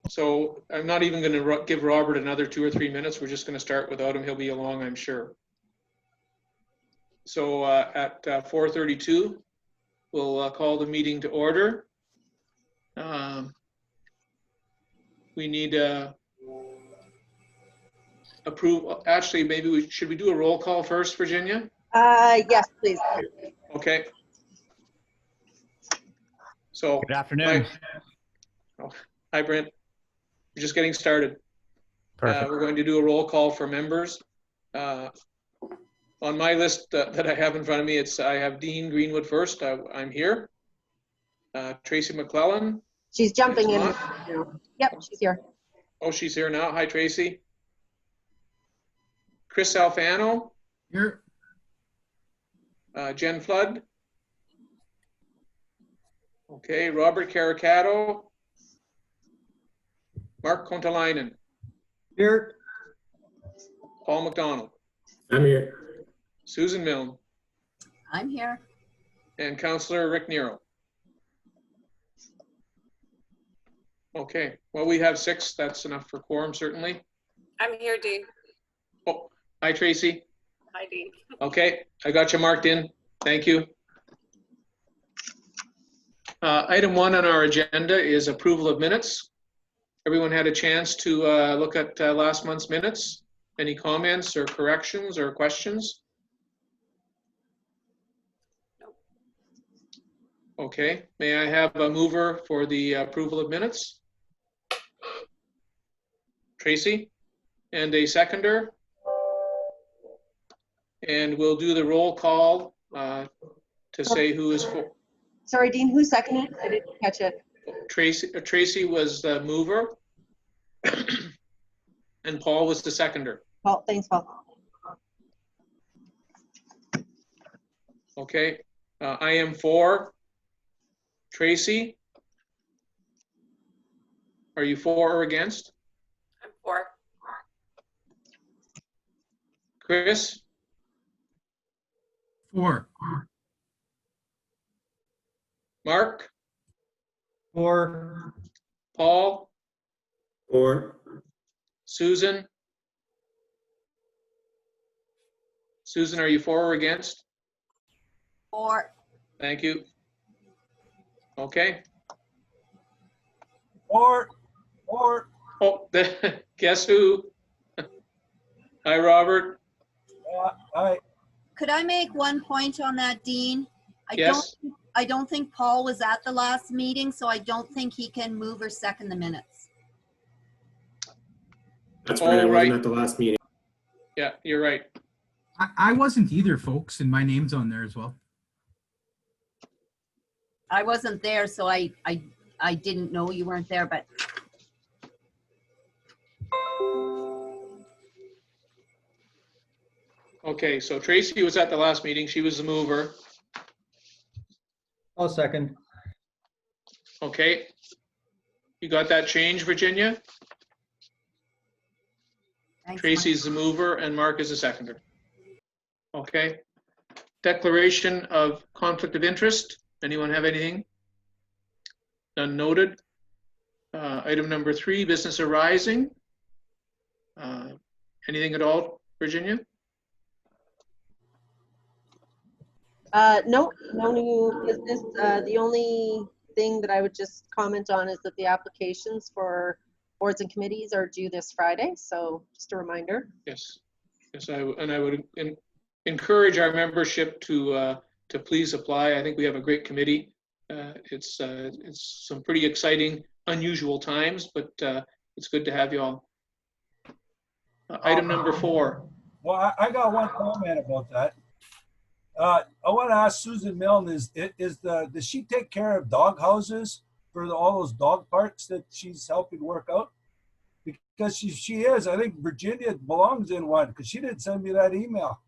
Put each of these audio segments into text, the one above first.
So I'm not even going to give Robert another 2 or 3 minutes. We're just going to start without him. He'll be along, I'm sure. So at 4:32, we'll call the meeting to order. We need approve. Actually, maybe should we do a roll call first, Virginia? Yes, please. Okay. So good afternoon. Hi, Brent. We're just getting started. Perfect. We're going to do a roll call for members. On my list that I have in front of me, I have Dean Greenwood first. I'm here. Tracy McClellan. She's jumping in. Yep, she's here. Oh, she's here now. Hi, Tracy. Chris Alfano. Here. Jen Flood. Okay, Robert Caricato. Mark Kontalainen. Here. Paul McDonald. I'm here. Susan Milne. I'm here. And Councillor Rick Nero. Okay, well, we have 6. That's enough for quorum, certainly. I'm here, Dean. Oh, hi, Tracy. Hi, Dean. Okay, I got you marked in. Thank you. Item 1 on our agenda is approval of minutes. Everyone had a chance to look at last month's minutes. Any comments or corrections or questions? No. Okay, may I have a mover for the approval of minutes? Tracy, and a seconder. And we'll do the roll call to say who is for. Sorry, Dean, who seconded? I didn't catch it. Tracy was the mover and Paul was the seconder. Paul, thanks, Paul. Okay, I am for. Tracy, are you for or against? I'm for. Chris? For. Mark? For. Paul? Or Susan? Susan, are you for or against? For. Thank you. Okay. Or. Oh, guess who? Hi, Robert. Hi. Could I make one point on that, Dean? Yes. I don't think Paul was at the last meeting, so I don't think he can move or second the minutes. that's right. I All wasn't right. at the last meeting. Yeah, you're right. I wasn't either, folks, and my name's on there as well. I wasn't there, so I didn't know you weren't there, but Okay, so Tracy was at the last meeting. She was the mover. I'll second. Okay. You got that change, Virginia? thanks, Tracy's the mover and Mark is the seconder. Okay. Declaration of conflict of interest. Anyone have anything? None noted. Item number 3, business arising. Anything at all, Virginia? No new business. The only thing that I would just comment on is that the applications for boards and committees are due this Friday. So just a reminder. Yes. Yes, I would encourage our membership to please apply. I think we have a great committee. It's some pretty exciting, unusual times, but it's good to have you all. Item number 4. Well, I got one comment about that. I want to ask Susan Milne, does she take care of dog houses for all those dog parks that she's helping work out? Because she is. I think Virginia belongs in one because she didn't send me that email.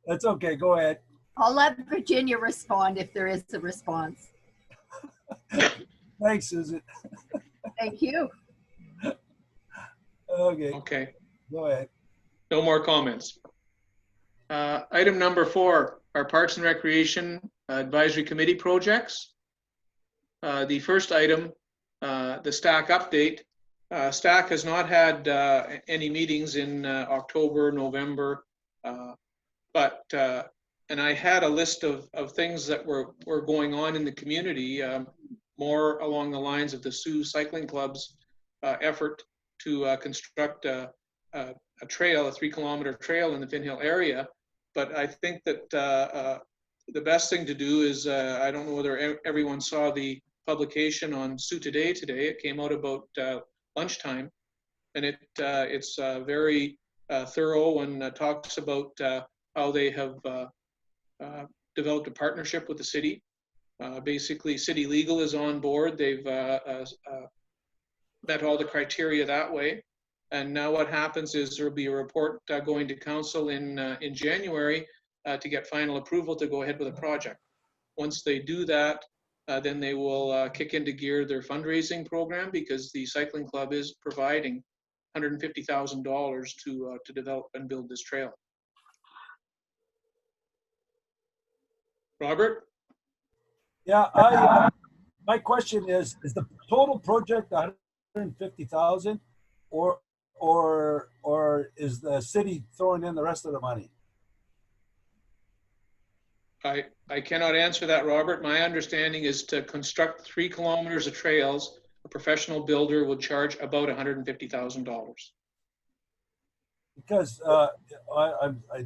That's okay. Go ahead. I'll let Virginia respond if there is a response. Thanks, Susan. Thank you. Okay. Okay. Go ahead. No more comments. Item number 4, our Parks and Recreation Advisory Committee projects. The first item, the STAC update. STAC has not had any meetings in October, November, and I had a list of things that were going on in the community, more along the lines of the Sioux Cycling Club's effort to construct a trail, a 3-kilometer trail in the Finn Hill area. But I think that the best thing to do is, I don't know whether everyone saw the publication on Sioux Today today. It came out about lunchtime, and it's very thorough and talks about how they have developed a partnership with the city. Basically, City Legal is on board. They've met all the criteria that way. And now what happens is there'll be a report going to council in January to get final approval to go ahead with the project. Once they do that, then they will kick into gear their fundraising program, because the cycling club is providing $150,000 to develop and build this trail. Robert? Yeah, my question is the total project 150,000, or is the city throwing in the rest of the money? I cannot answer that, Robert. My understanding is to construct 3 kilometers of trails, a professional builder would charge about $150,000. Because I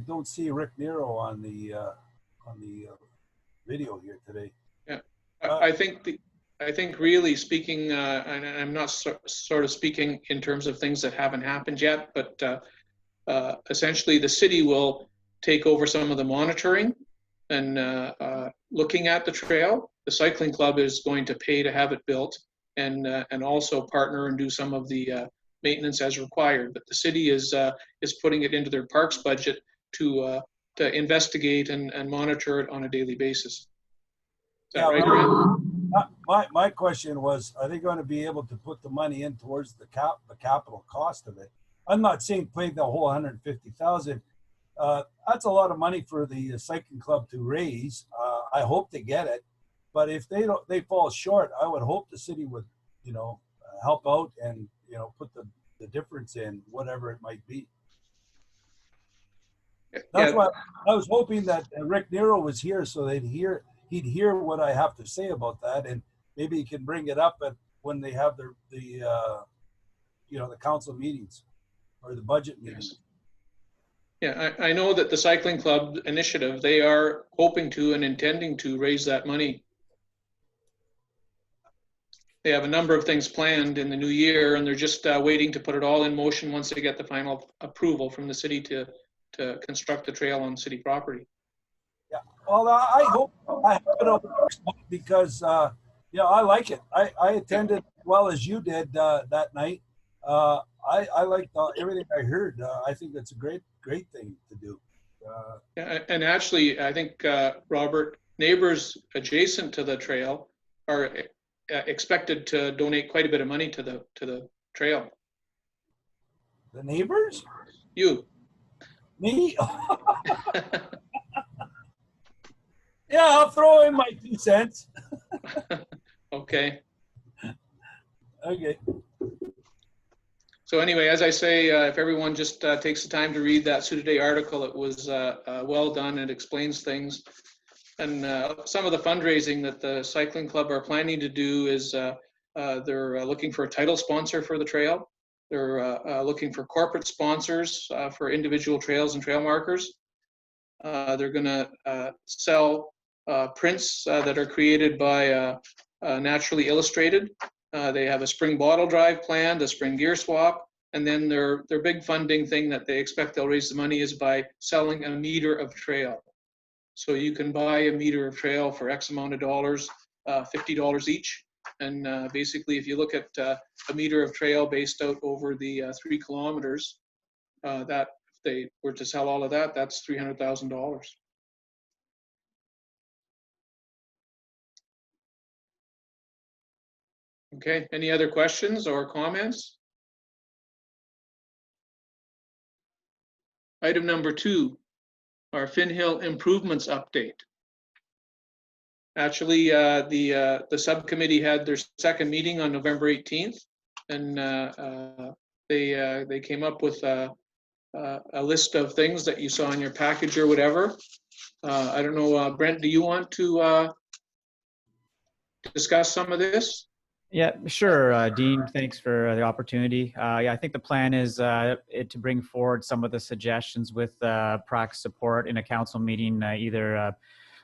don't see Rick Nero on the video here today. Yeah, I think really speaking, and I'm not sort of speaking in terms of things that haven't happened yet, but essentially the city will take over some of the monitoring and looking at the trail. The cycling club is going to pay to have it built, and also partner and do some of the maintenance as required. But the city is putting it into their parks budget to investigate and monitor it on a daily basis. Is that right, Grant? My question was, are they going to be able to put the money in towards the capital cost of it? I'm not saying pay the whole 150,000. That's a lot of money for the cycling club to raise. I hope they get it, but if they fall short, I would hope the city would, help out and put the difference in, whatever it might be. That's why I was hoping that Rick Nero was here, so he'd hear what I have to say about that, and maybe he can bring it up when they have the council meetings or the budget meetings. Yeah, I know that the cycling club initiative, they are hoping to and intending to raise that money. They have a number of things planned in the new year, and they're just waiting to put it all in motion once they get the final approval from the city to construct the trail on city property. Yeah, well, I hope it all works, because I like it. I attended as well as you did that night. I liked everything I heard. I think that's a great thing to do. And actually, I think, Robert, neighbors adjacent to the trail are expected to donate quite a bit of money to the trail. The neighbors? You. Me? Yeah, I'll throw in my 2 cents. Okay. Okay. So anyway, as I say, if everyone just takes the time to read that Sioux Today article, it was well done. It explains things. And some of the fundraising that the cycling club are planning to do is they're looking for a title sponsor for the trail. They're looking for corporate sponsors for individual trails and trail markers. They're going to sell prints that are created by Naturally Illustrated. They have a spring bottle drive planned, a spring gear swap, and then their big funding thing that they expect they'll raise the money is by selling a meter of trail. So you can buy a meter of trail for X amount of dollars, $50 each. And basically, if you look at a meter of trail based out over the 3 kilometers, that if they were to sell all of that, that's $300,000. Okay, any other questions or comments? Item number 2, our Finn Hill improvements update. Actually, the subcommittee had their second meeting on November 18th, and they came up with a list of things that you saw in your package or whatever. I don't know, Brent, do you want to discuss some of this? Yeah, sure. Dean, thanks for the opportunity. Yeah, I think the plan is to bring forward some of the suggestions with PRAC support in a council meeting, either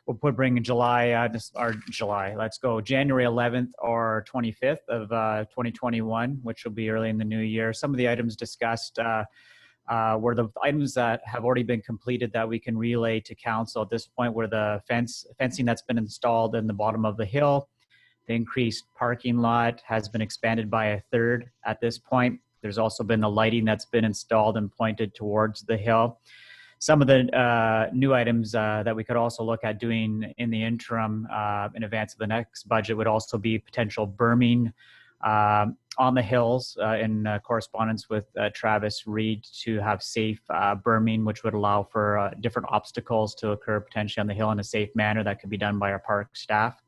we'll bring in July, let's go January 11th or 25th of 2021, which will be early in the new year. Some of the items discussed were the items that have already been completed that we can relay to council at this point, where the fencing that's been installed in the bottom of the hill. The increased parking lot has been expanded by a third at this point. There's also been the lighting that's been installed and pointed towards the hill. Some of the new items that we could also look at doing in the interim in advance of the next budget would also be potential berming on the hills in correspondence with Travis Reed to have safe berming, which would allow for different obstacles to occur potentially on the hill in a safe manner that could be done by our park staff.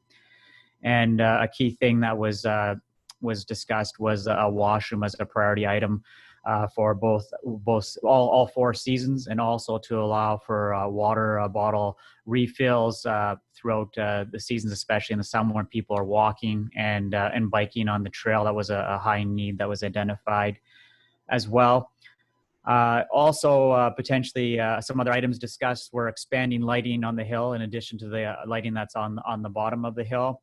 And a key thing that was discussed was a washroom as a priority item for all 4 seasons, and also to allow for water bottle refills throughout the seasons, especially in the summer when people are walking and biking on the trail. That was a high need that was identified as well. Also, potentially some other items discussed were expanding lighting on the hill in addition to the lighting that's on the bottom of the hill.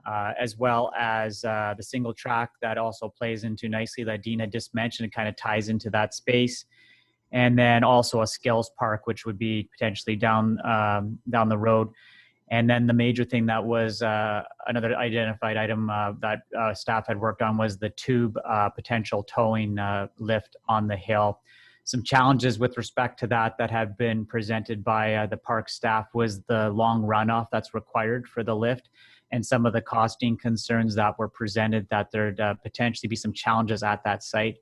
As well as the single track that also plays into nicely that Dean had just mentioned. It kind of ties into that space. And then also a skills park, which would be potentially down the road. And then the major thing that was another identified item that staff had worked on was the tube potential towing lift on the hill. Some challenges with respect to that have been presented by the park staff was the long runoff that's required for the lift, and some of the costing concerns that were presented that there'd potentially be some challenges at that site.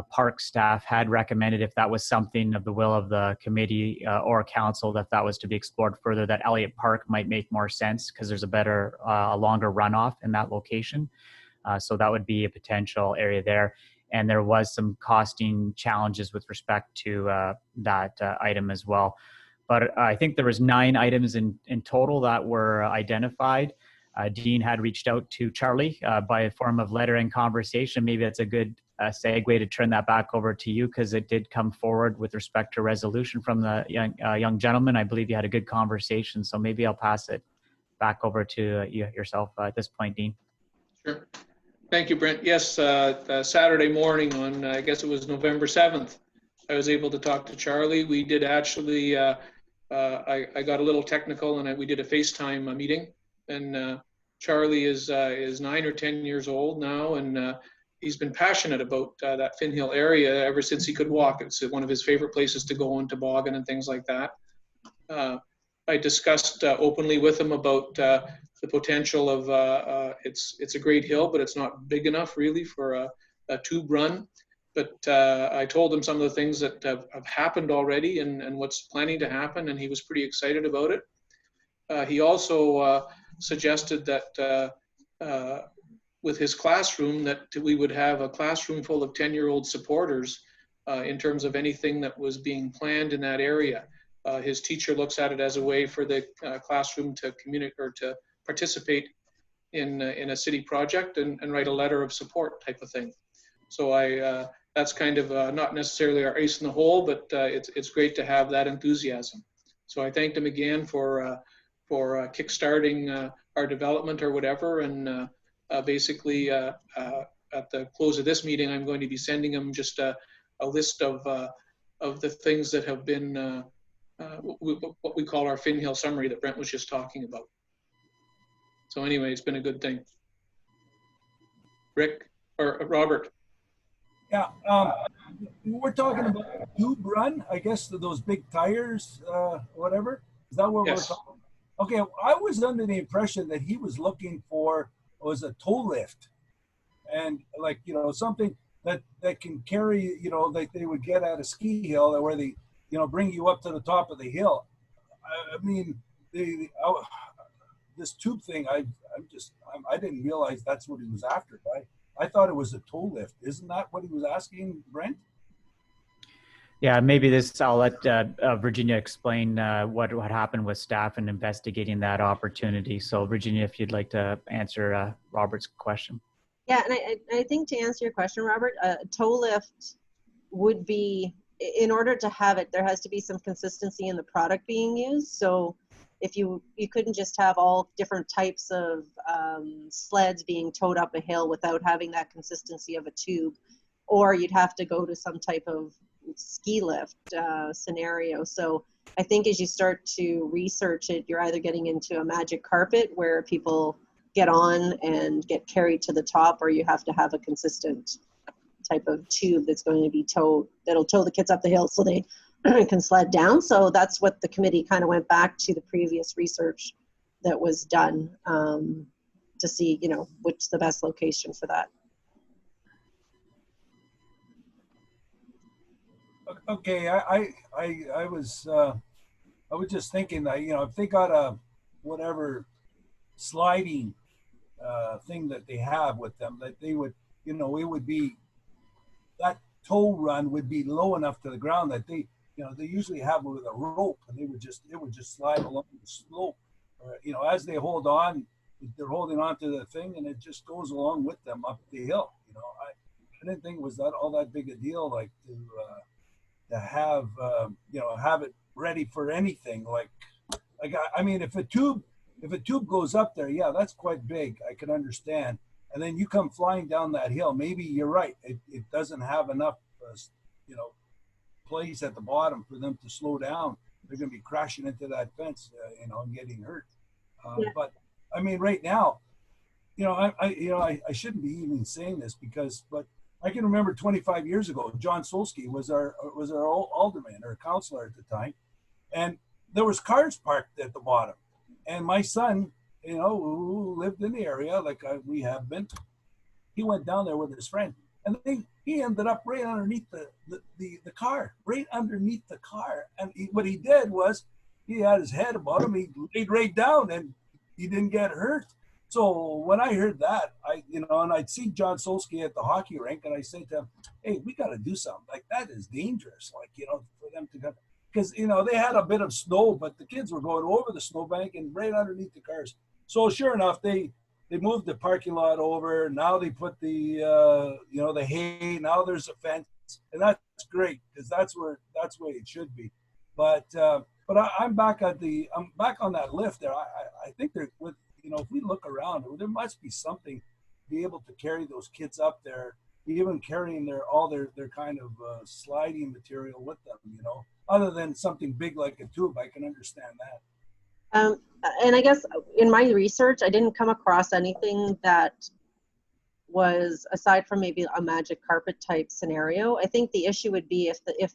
Park staff had recommended, if that was something of the will of the committee or council, that was to be explored further, that Elliott Park might make more sense because there's a longer runoff in that location. So that would be a potential area there. And there was some costing challenges with respect to that item as well. But I think there was 9 items in total that were identified. Dean had reached out to Charlie by a form of letter and conversation. Maybe that's a good segue to turn that back over to you, because it did come forward with respect to resolution from the young gentleman. I believe you had a good conversation, so maybe I'll pass it back over to yourself at this point, Dean. Sure. Thank you, Brent. Yes, Saturday morning on, I guess it was November 7th, I was able to talk to Charlie. We did actually, I got a little technical, and we did a FaceTime meeting. And Charlie is 9 or 10 years old now, and he's been passionate about that Finn Hill area ever since he could walk. It's one of his favorite places to go on toboggan and things like that. I discussed openly with him about the potential of it's a great hill, but it's not big enough really for a tube run. But I told him some of the things that have happened already and what's planning to happen, and he was pretty excited about it. He also suggested that with his classroom, that we would have a classroom full of 10-year-old supporters in terms of anything that was being planned in that area. His teacher looks at it as a way for the classroom to communicate or to participate in a city project and write a letter of support type of thing. So that's kind of not necessarily our ace in the hole, but it's great to have that enthusiasm. So I thanked him again for kickstarting our development or whatever. And basically at the close of this meeting, I'm going to be sending him just a list of the things that have been what we call our Finn Hill summary that Brent was just talking about. So anyway, it's been a good thing. Rick or Robert? Yeah, we're talking about tube run, I guess, those big tires, whatever. Is that what Yes. we're talking? Okay, I was under the impression that he was looking for was a tow lift, and like, you know, something that can carry, you know, like they would get at a ski hill, where they, you know, bring you up to the top of the hill. I mean, this tube thing, I didn't realize that's what he was after. I thought it was a tow lift. Isn't that what he was asking, Brent? Yeah, maybe I'll let Virginia explain what happened with staff in investigating that opportunity. So Virginia, if you'd like to answer Robert's question. Yeah, and I think to answer your question, Robert, a tow lift would be, in order to have it, there has to be some consistency in the product being used. So if you couldn't just have all different types of sleds being towed up a hill without having that consistency of a tube, or you'd have to go to some type of ski lift scenario. So I think as you start to research it, you're either getting into a magic carpet where people get on and get carried to the top, or you have to have a consistent type of tube that's going to be towed, that'll tow the kids up the hill so they can sled down. So that's what the committee kind of went back to the previous research that was done to see, you know, which the best location for that. Okay, I was just thinking that, you know, if they got a whatever sliding thing that they have with them, that they would, you know, it would be, that tow run would be low enough to the ground that they, you know, they usually have it with a rope, and it would just slide along the slope, you know, as they hold on, they're holding on to the thing, and it just goes along with them up the hill. You know, I didn't think it was all that big a deal, like to have you know, have it ready for anything. Like I mean, if a tube goes up there, yeah, that's quite big. I can understand. And then you come flying down that hill. Maybe you're right. It doesn't have enough, you know, place at the bottom for them to slow down. They're going to be crashing into that fence, you know, and getting hurt. Yeah. But I mean, right now, you know, I shouldn't be even saying this but I can remember 25 years ago, John Solsky was our alderman or councillor at the time, and there was cars parked at the bottom, and my son, you know, who lived in the area like we have been, he went down there with his friend, and he ended up right underneath the car, right underneath the car. And what he did was, he had his head above him, he laid right down, and he didn't get hurt. So when I heard that, and I'd see John Solsky at the hockey rink, and I said to him, hey, we got to do something. Like, that is dangerous, like, you know, for them to go. Because, you know, they had a bit of snow, but the kids were going over the snowbank and right underneath the cars. So sure enough, they moved the parking lot over. Now they put the, you know, the hay. Now there's a fence, and that's great, because that's where it should be. But I'm back on that lift there. I think there, with, you know, if we look around, there must be something to be able to carry those kids up there, even carrying all their kind of sliding material with them, you know, other than something big like a tube. I can understand that. And I guess in my research, I didn't come across anything that was, aside from maybe a magic carpet type scenario. I think the issue would be if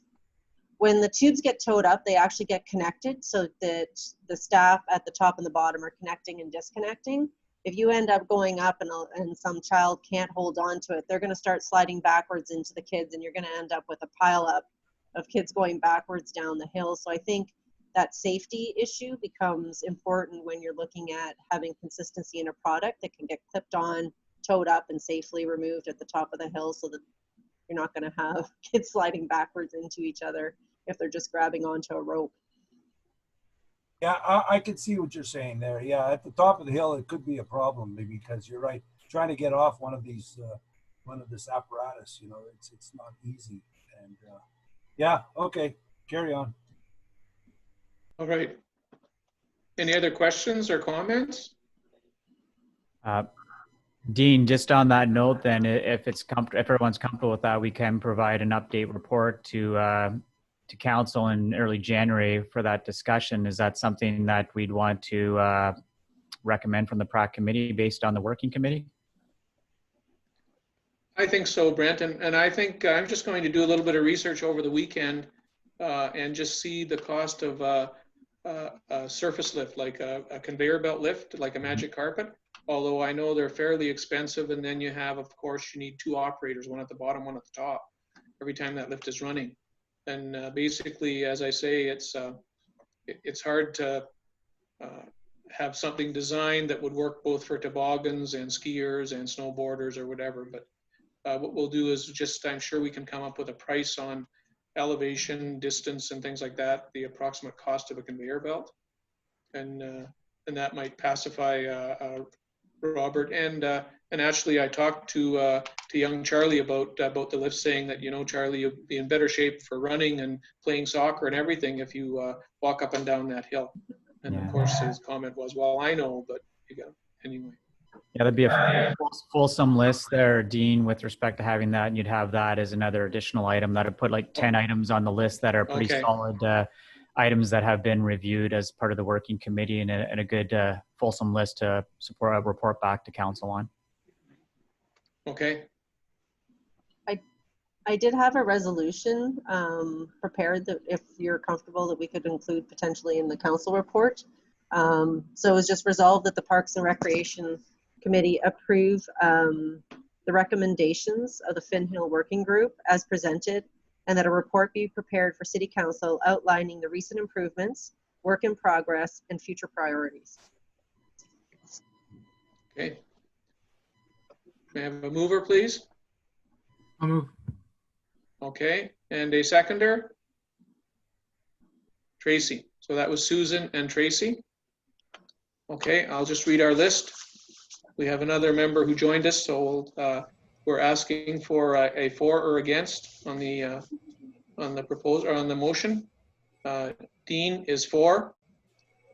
when the tubes get towed up, they actually get connected so that the staff at the top and the bottom are connecting and disconnecting. If you end up going up and some child can't hold on to it, they're going to start sliding backwards into the kids, and you're going to end up with a pile up of kids going backwards down the hill. So I think that safety issue becomes important when you're looking at having consistency in a product that can get clipped on, towed up, and safely removed at the top of the hill, so that you're not going to have kids sliding backwards into each other if they're just grabbing onto a rope. Yeah, I can see what you're saying there. Yeah, at the top of the hill, it could be a problem, maybe, because you're right. Trying to get off one of this apparatus, you know, it's not easy. And yeah, okay, carry on. All right. Any other questions or comments? Dean, just on that note, then, if everyone's comfortable with that, we can provide an update report to council in early January for that discussion. Is that something that we'd want to recommend from the PRAC committee based on the working committee? I think so, Brent, and I think I'm just going to do a little bit of research over the weekend and just see the cost of a surface lift, like a conveyor belt lift, like a magic carpet. Although I know they're fairly expensive, and then you have, of course, you need two operators, one at the bottom, one at the top, every time that lift is running. And basically, as I say, it's hard to have something designed that would work both for toboggans and skiers and snowboarders or whatever. But what we'll do is just, I'm sure we can come up with a price on elevation, distance, and things like that, the approximate cost of a conveyor belt. And that might pacify Robert. And actually, I talked to young Charlie about the lift, saying that, you know, Charlie, you'll be in better shape for running and playing soccer and everything if you walk up and down that hill. And of course, his comment was, "Well, I know, but you got anyway." Yeah, that'd be a fulsome list there, Dean, with respect to having that. And you'd have that as another additional item that would put like 10 items on the list that are pretty solid items that have been reviewed as part of the working committee, and a good fulsome list to support a report back to council on. Okay. I did have a resolution prepared that, if you're comfortable, that we could include potentially in the council report. So it was just resolved that the Parks and Recreation Committee approve the recommendations of the Finn Hill Working Group as presented, and that a report be prepared for City Council outlining the recent improvements, work in progress, and future priorities. Okay. May I have a mover, please? I'll move. Okay, and a seconder? Tracy. So that was Susan and Tracy. Okay, I'll just read our list. We have another member who joined us, so we're asking for a for or against on the proposal, or on the motion. Dean is for.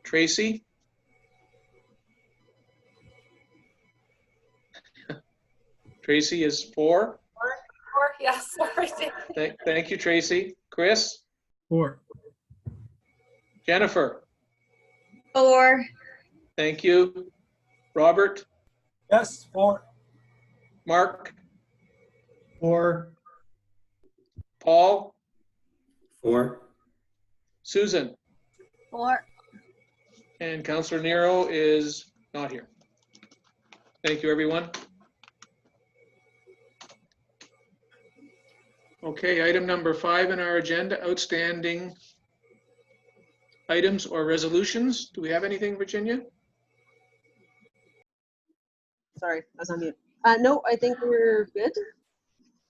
Tracy? Tracy is for. Or yes, sorry. Thank you, Tracy. Chris? 4. Jennifer? 4. Thank you. Robert? Yes, 4. Mark? 4. Paul? 4. Susan? 4. And Councillor Nero is not here. Thank you, everyone. Okay, item number 5 in our agenda, outstanding items or resolutions. Do we have anything, Virginia? Sorry, I was on mute. No, I think we're good.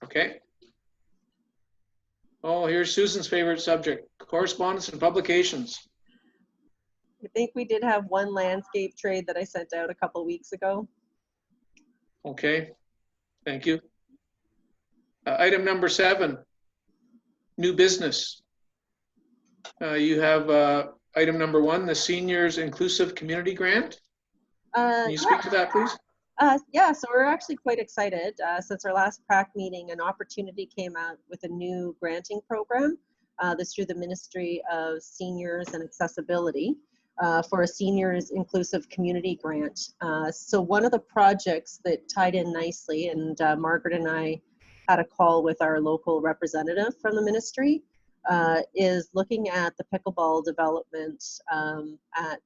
Okay. Oh, here's Susan's favorite subject, correspondence and publications. I think we did have one landscape trade that I sent out a couple weeks ago. Okay, thank you. Item number 7, new business. You have item number 1, the Seniors Inclusive Community Grant. Can you speak to that, please? Yeah, so we're actually quite excited. Since our last PRAC meeting, an opportunity came out with a new granting program. This through the Ministry of Seniors and Accessibility for a Seniors Inclusive Community Grant. So one of the projects that tied in nicely, and Margaret and I had a call with our local representative from the ministry, is looking at the pickleball development at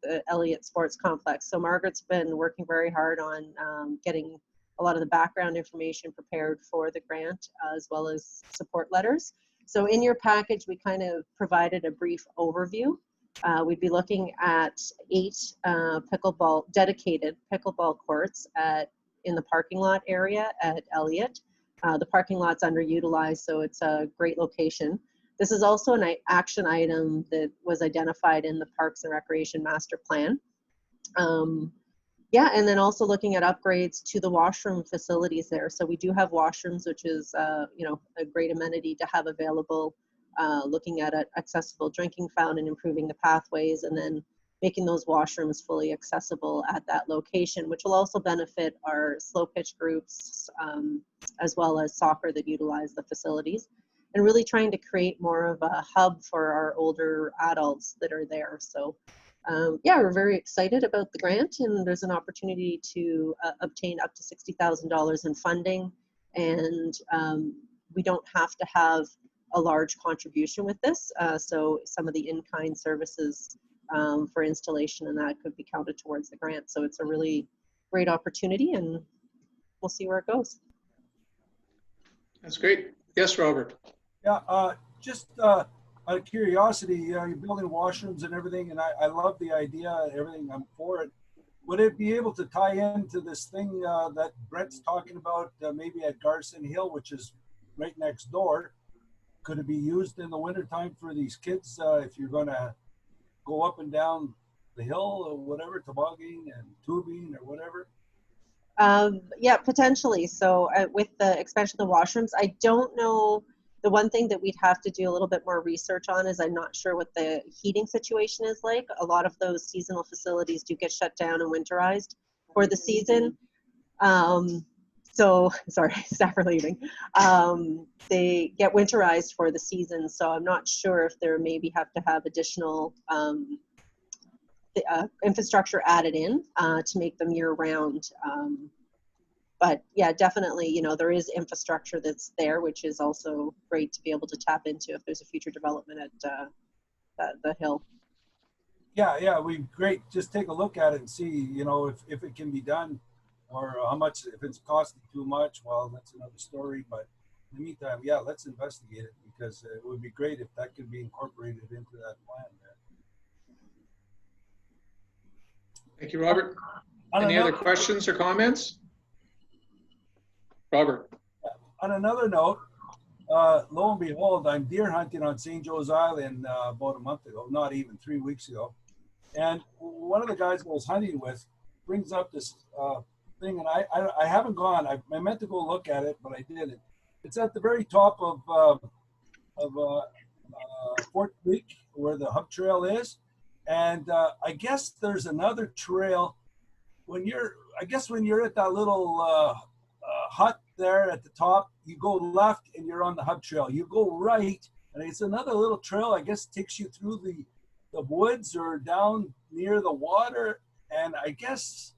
the Elliott Sports Complex. So Margaret's been working very hard on getting a lot of the background information prepared for the grant, as well as support letters. So in your package, we kind of provided a brief overview. We'd be looking at 8 dedicated pickleball courts in the parking lot area at Elliott. The parking lot's underutilized, so it's a great location. This is also an action item that was identified in the Parks and Recreation Master Plan. Yeah, and then also looking at upgrades to the washroom facilities there. So we do have washrooms, which is a great amenity to have available. Looking at an accessible drinking fountain, improving the pathways, and then making those washrooms fully accessible at that location, which will also benefit our slow pitch groups, as well as soccer that utilize the facilities, and really trying to create more of a hub for our older adults that are there. So yeah, we're very excited about the grant, and there's an opportunity to obtain up to $60,000 in funding, and we don't have to have a large contribution with this. So some of the in-kind services for installation and that could be counted towards the grant. So it's a really great opportunity, and we'll see where it goes. That's great. Yes, Robert. Yeah, just out of curiosity, you're building washrooms and everything, and I love the idea, everything, I'm for it. Would it be able to tie into this thing that Brett's talking about, maybe at Garson Hill, which is right next door? Could it be used in the wintertime for these kids if you're going to go up and down the hill or whatever, tobogganing and tubing or whatever? Yeah, potentially. So with the expansion of the washrooms, I don't know. The one thing that we'd have to do a little bit more research on is I'm not sure what the heating situation is like. A lot of those seasonal facilities do get shut down and winterized for the season. So, sorry, staff are leaving. They get winterized for the season, so I'm not sure if there maybe have to have additional infrastructure added in to make them year-round. But yeah, definitely, you know, there is infrastructure that's there, which is also great to be able to tap into if there's a future development at the hill. Yeah, we great. Just take a look at it and see, you know, if it can be done, or how much, if it's costing too much. Well, that's another story. But in the meantime, yeah, let's investigate it, because it would be great if that could be incorporated into that plan there. Thank you, Robert. On Any other another- questions or comments? Robert. On another note, lo and behold, I'm deer hunting on St. Joe's Island about a month ago, not even 3 weeks ago. And one of the guys I was hunting with brings up this thing, and I haven't gone. I meant to go look at it, but I didn't. It's at the very top of Fort Creek, where the hub trail is. And I guess there's another trail when you're at that little hut there at the top. You go left and you're on the hub trail. You go right and it's another little trail, I guess, takes you through the woods or down near the water. And I guess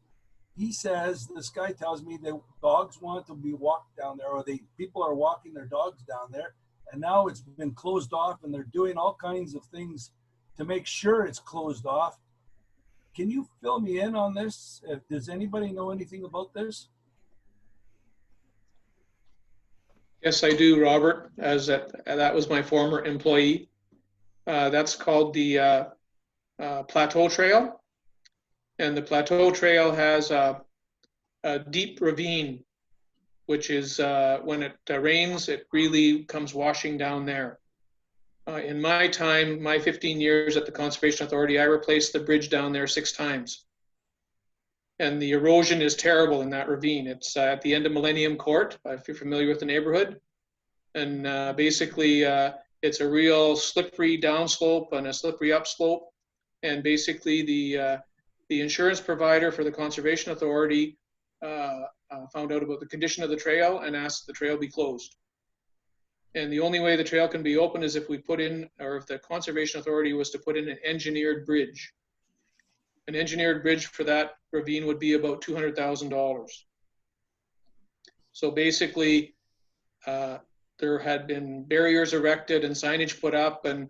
he says, this guy tells me that dogs want to be walked down there, or people are walking their dogs down there, and now it's been closed off, and they're doing all kinds of things to make sure it's closed off. Can you fill me in on this? Does anybody know anything about this? Yes, I do, Robert, as that was my former employee. That's called the Plateau Trail. And the Plateau Trail has a deep ravine, which is when it rains, it really comes washing down there. In my time, my 15 years at the Conservation Authority, I replaced the bridge down there 6 times. And the erosion is terrible in that ravine. It's at the end of Millennium Court, if you're familiar with the neighborhood. And basically, it's a real slippery downslope and a slippery upslope. And basically, the insurance provider for the Conservation Authority found out about the condition of the trail and asked the trail be closed. And the only way the trail can be open is if we put in, or if the Conservation Authority was to put in an engineered bridge. An engineered bridge for that ravine would be about $200,000. So basically, there had been barriers erected and signage put up, and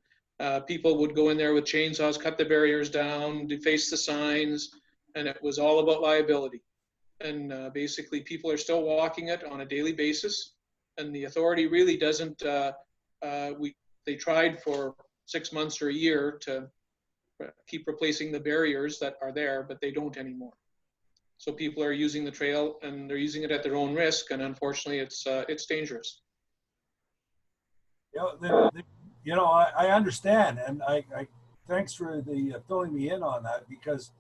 people would go in there with chainsaws, cut the barriers down, deface the signs, and it was all about liability. And basically, people are still walking it on a daily basis, and the authority really doesn't. They tried for 6 months or a year to keep replacing the barriers that are there, but they don't anymore. So people are using the trail, and they're using it at their own risk, and unfortunately, it's dangerous. You know, I understand, and I thanks for the filling me in on that, because,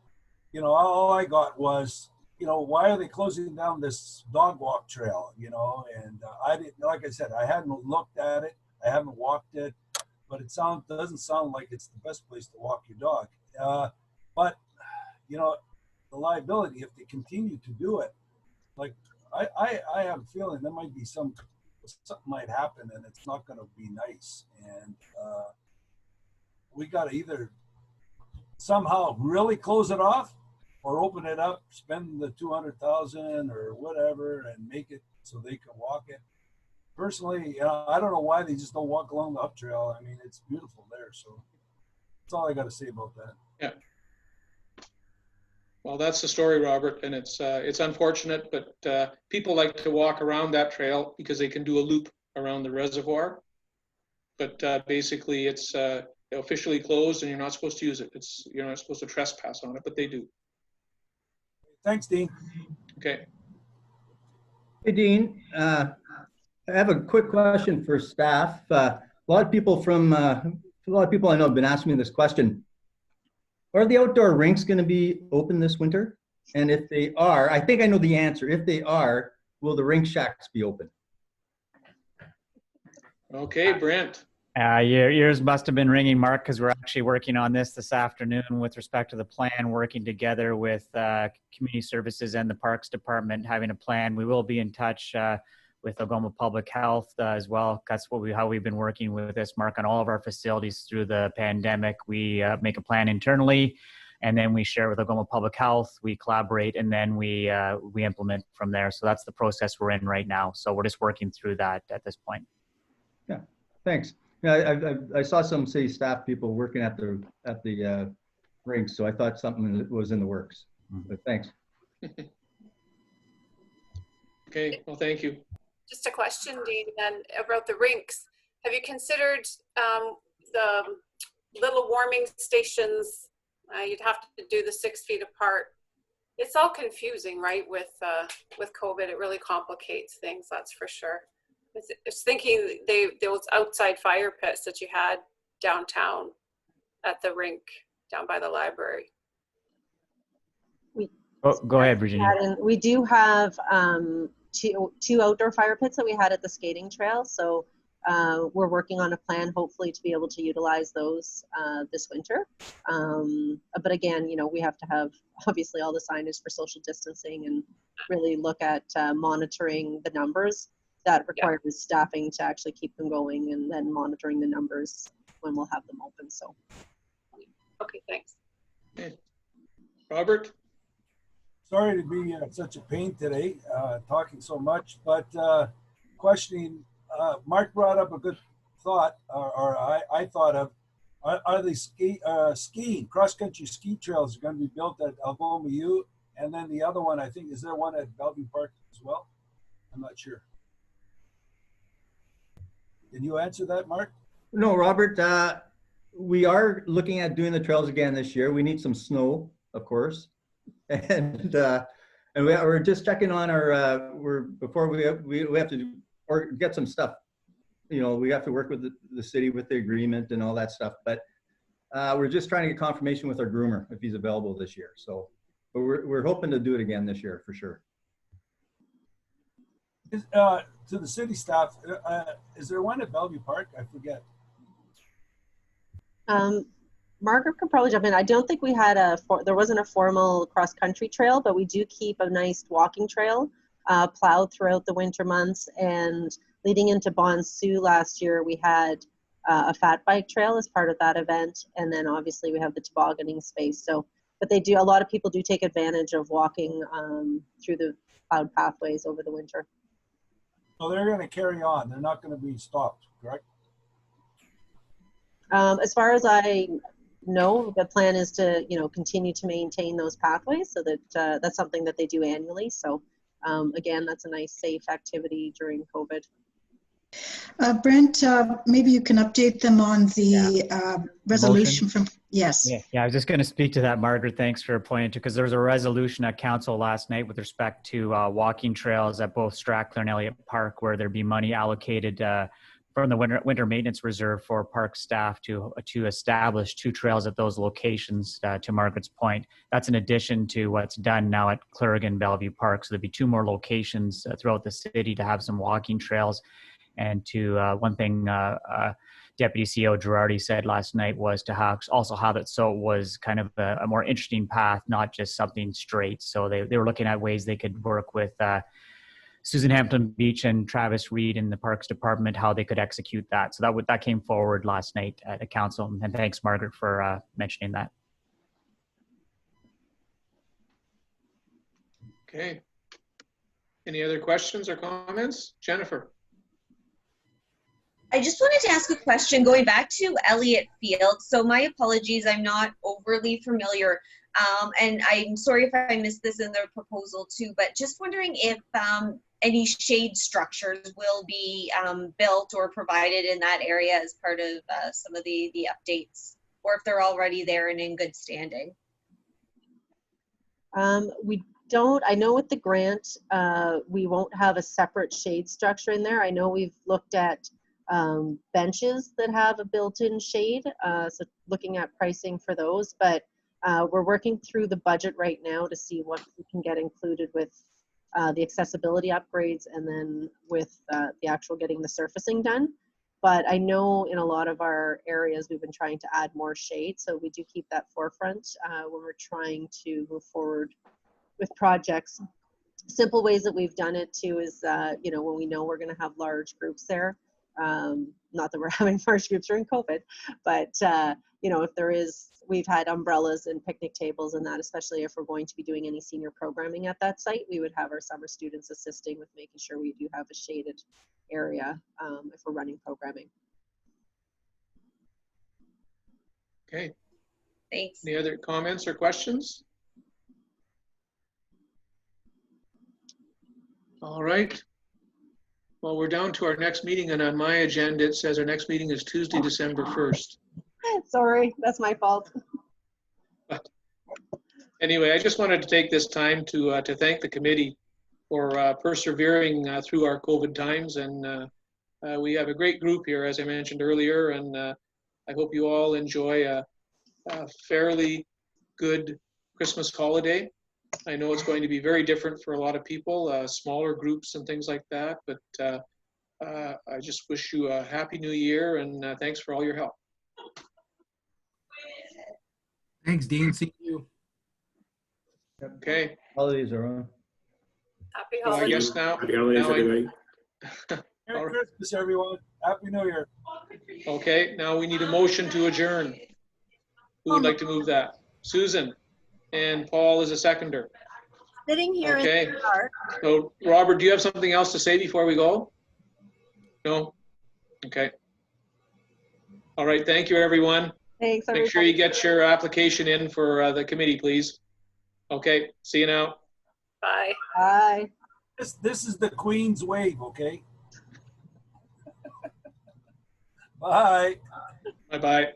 you know, all I got was, you know, why are they closing down this dog walk trail? You know, and I didn't, like I said, I hadn't looked at it, I haven't walked it, but it doesn't sound like it's the best place to walk your dog. But you know, the liability if they continue to do it, like I have a feeling there might be something might happen, and it's not going to be nice. And we got to either somehow really close it off, or open it up, spend the $200,000 or whatever, and make it so they can walk it. Personally, I don't know why they just don't walk along the up trail. I mean, it's beautiful there. So that's all I got to say about that. Yeah. Well, that's the story, Robert, and it's unfortunate, but people like to walk around that trail because they can do a loop around the reservoir. but basically it's officially closed and you're not supposed to use it. You're not supposed to trespass on it, but they do. Thanks, Dean. Okay. Hey, Dean. I have a quick question for staff. A lot of people I know have been asking me this question. Are the outdoor rinks going to be open this winter? And if they are, I think I know the answer. If they are, will the rink shacks be open? Okay, Brent. Your ears must have been ringing, Mark, because we're actually working on this afternoon with respect to the plan, working together with community services and the Parks Department, having a plan. We will be in touch with Algoma Public Health as well. That's how we've been working with this, Mark, on all of our facilities through the pandemic. We make a plan internally, and then we share with Algoma Public Health. We collaborate, and then we implement from there. So that's the process we're in right now. So we're just working through that at this point. Yeah, thanks. Yeah, I saw some city staff people working at the rinks, so I thought something was in the works. But thanks. Okay, well, thank you. Just a question, Dean, then about the rinks. Have you considered the little warming stations? You'd have to do the 6 feet apart. It's all confusing, right? With COVID, it really complicates things. That's for sure. I was thinking those outside fire pits that you had downtown at the rink down by the library. Go ahead, Virginia. We do have two outdoor fire pits that we had at the skating trail. So we're working on a plan, hopefully, to be able to utilize those this winter. But again, we have to have obviously all the signage for social distancing and really look at monitoring the numbers. That requires staffing to actually keep them going, and then monitoring the numbers when we'll have them open. So. Okay, thanks. Okay. Robert? Sorry to be such a pain today, talking so much, but questioning, Mark brought up a good thought, or I thought of, are the skiing, cross-country ski trails are going to be built at Algoma U, and then the other one, I think, is there one at Bellevue Park as well? I'm not sure. Can you answer that, Mark? No, Robert, we are looking at doing the trails again this year. We need some snow, of course. And we're just checking on our, before we have to get some stuff. We have to work with the city with the agreement and all that stuff. But we're just trying to get confirmation with our groomer if he's available this year. So but we're hoping to do it again this year for sure. To the city staff, is there one at Bellevue Park? I forget. Margaret could probably jump in. I don't think we had there wasn't a formal cross-country trail, but we do keep a nice walking trail plowed throughout the winter months. And leading into Bon Sioux last year, we had a fat bike trail as part of that event. And then obviously we have the tobogganing space. So, but a lot of people do take advantage of walking through the plowed pathways over the winter. So they're going to carry on. They're not going to be stopped, correct? As far as I know, the plan is to, continue to maintain those pathways, so that that's something that they do annually. So again, that's a nice, safe activity during COVID. Brent, maybe you can update them on the resolution from, yes. Yeah, I was just going to speak to that, Margaret. Thanks for pointing to, because there was a resolution at council last night with respect to walking trails at both Strackler and Elliott Park, where there'd be money allocated from the winter maintenance reserve for park staff to establish 2 trails at those locations. To Margaret's point, that's in addition to what's done now at Clurigan Bellevue Park. So there'd be 2 more locations throughout the city to have some walking trails. And to one thing Deputy CEO Girardi said last night was to also have it so it was kind of a more interesting path, not just something straight. So they were looking at ways they could work with Susan Hampton Beach and Travis Reed in the Parks Department, how they could execute that. So that came forward last night at the council. And thanks, Margaret, for mentioning that. Okay. Any other questions or comments? Jennifer? I just wanted to ask a question going back to Elliott Field. So my apologies, I'm not overly familiar. And I'm sorry if I missed this in the proposal too, but just wondering if any shade structures will be built or provided in that area as part of some of the updates, or if they're already there and in good standing. We don't, I know with the grant, we won't have a separate shade structure in there. I know we've looked at benches that have a built-in shade, so looking at pricing for those, but we're working through the budget right now to see what we can get included with the accessibility upgrades and then with the actual getting the surfacing done. But I know in a lot of our areas we've been trying to add more shade, so we do keep that forefront when we're trying to move forward with projects. Simple ways that we've done it too is, you know, when we know we're going to have large groups there, not that we're having large groups during COVID, but you know, if there is, we've had umbrellas and picnic tables and that, especially if we're going to be doing any senior programming at that site, we would have our summer students assisting with making sure we do have a shaded area if we're running programming. Okay. Thanks. Any other comments or questions? All right. Well, we're down to our next meeting, and on my agenda, it says our next meeting is Tuesday, December 1st. Sorry, that's my fault. Anyway, I just wanted to take this time to thank the committee for persevering through our COVID times. And we have a great group here, as I mentioned earlier, and I hope you all enjoy a fairly good Christmas holiday. I know it's going to be very different for a lot of people, smaller groups and things like that, but I just wish you a happy new year, and thanks for all your help. Thanks, Dean. See you. Okay. Holidays are on. Happy So I holidays. guess now, Happy holidays, everybody. Merry Christmas, everyone. Happy New Year. okay, now we need a motion to adjourn. Who would like to move that? Susan, and Paul is a seconder. Sitting here Okay. in the dark. So Robert, do you have something else to say before we go? No? Okay. All right, thank you, everyone. Thanks, Make sure you get your application in for the committee, please. Okay, see you now. Bye. Bye. This is the Queen's wave, okay? Bye. Bye-bye.